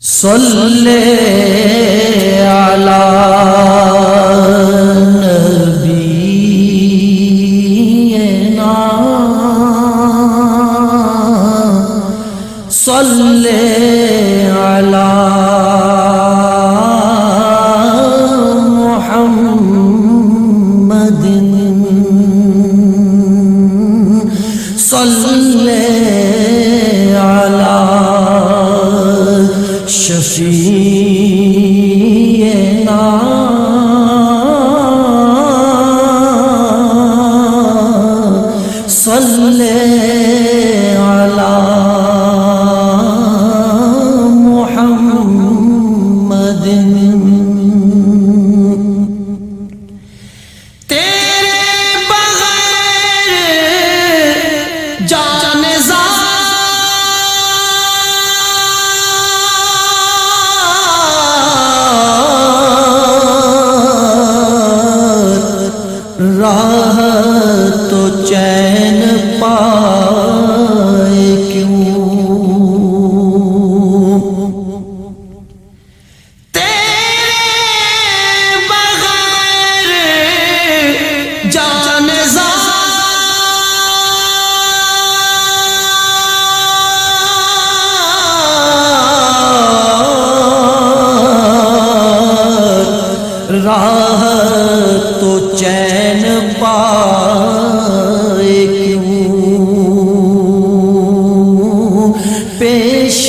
صلی علی نبینا صلی علی محمد صلی علی شفیعنا صلی علی محمد تیرے بغیر جان راہ تو چین پائے کیوں تیرے بغیر جان راہ تو چین پائے کیوں پیش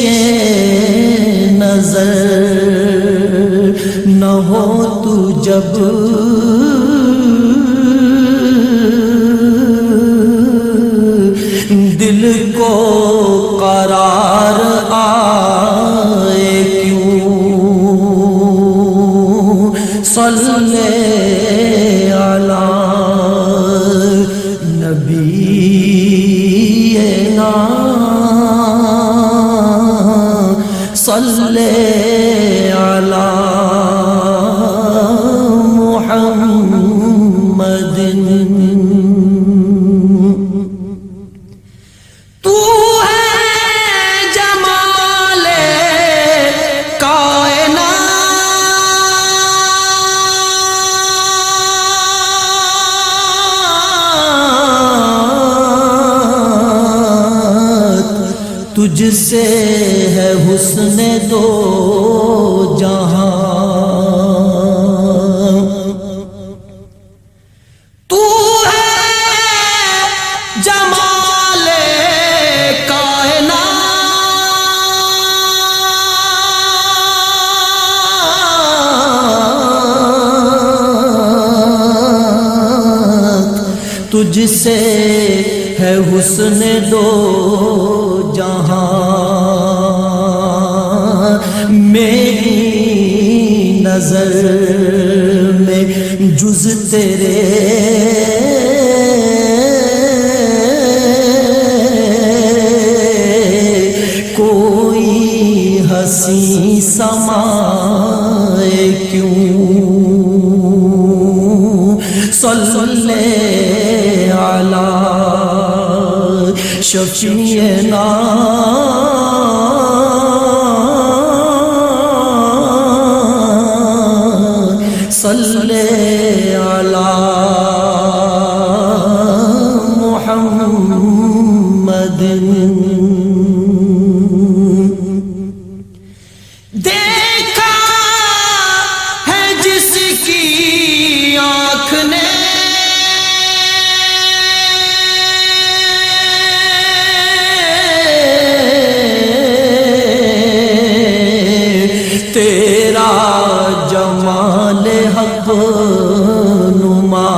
نظر نہ ہو تو جب دل کو قرار آئے کیوں صلی علی نبینا صلی علی محمد تو ہے جمال تجھ سے ہے حسن دو جہاں تو ہے جمال کائنات تجھ سے ہے حسن دو جہاں میری نظر میں جز تیرے کوئی حسین سمائے کیوں صلی علی شفیعنا صلی علی محمد دیکھا ہے جس کی آنکھ نے تیرا جمال حق نما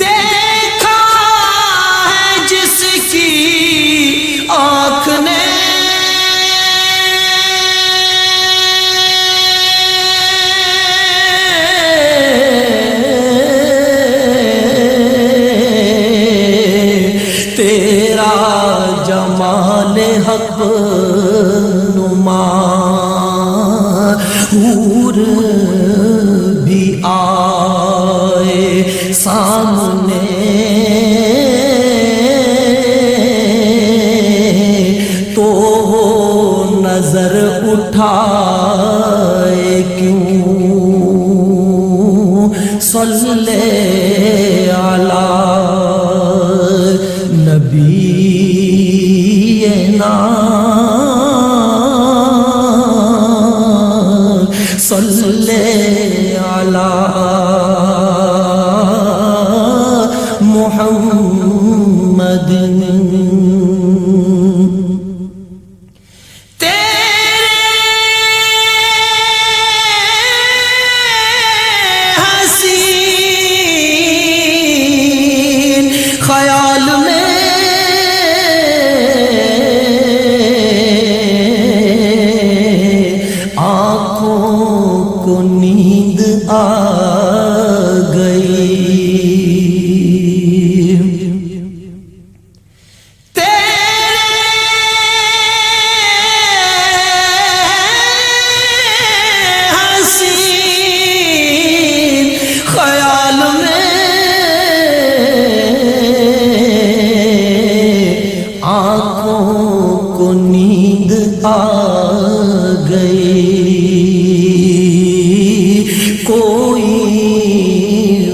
دیکھا ہے جس کی آنکھ نے تیرا جمال حق نما حور بھی آئے سامنے اٹھائے کیوں صلی علی نبینا صلی علی محمد خیال میں آنکھوں کو نیند آ گئی نیند آ گئی کوئی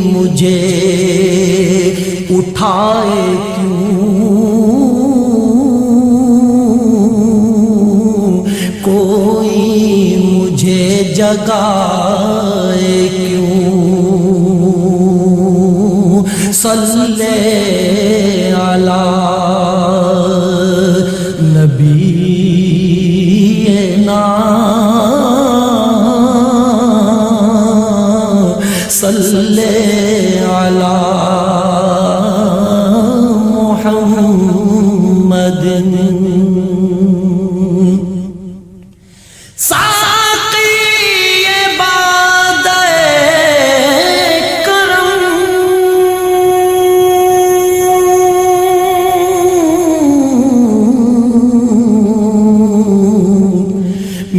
مجھے اٹھائے کیوں کوئی مجھے جگائے کیوں صلی علی نبینا صلی علی محمد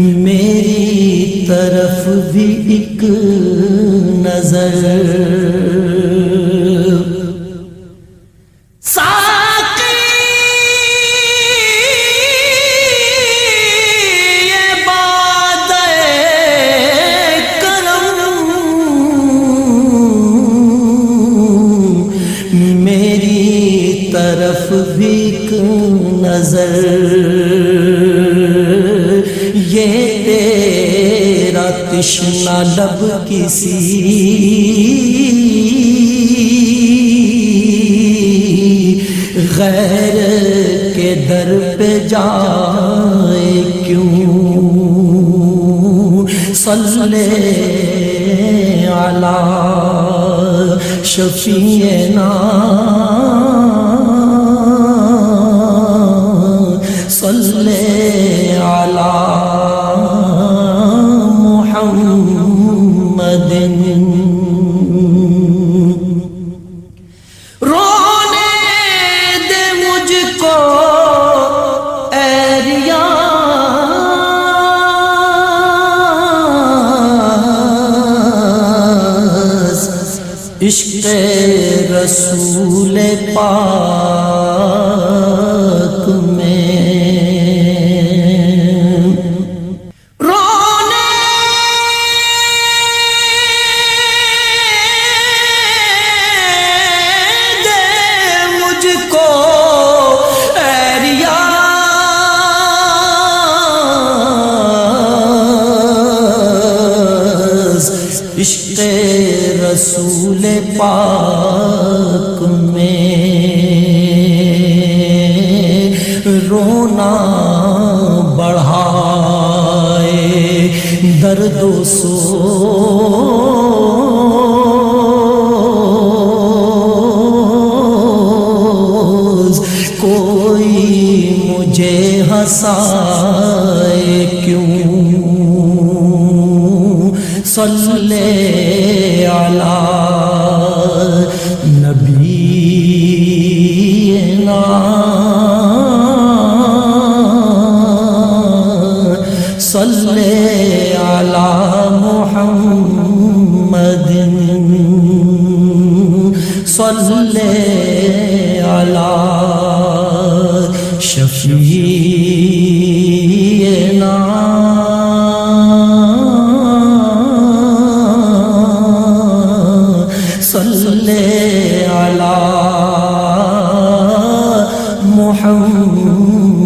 میری طرف بھی ایک نظر ساقی یہ بات کرم میری طرف بھی ایک نظر یہ تیرا تشنہ لب کسی غیر کے در پہ جائے کیوں صلی علی شفیعنا صلی علی محمد رونے دے مجھ کو اے ریاض عشق رسول پاک میں عشق رسول پاک میں رونا بڑھائے درد و سوز کوئی مجھے ہنسائے کیوں صلی علی نبینا صلی علی محمد صلی علی شفیعنا صلی علی محمد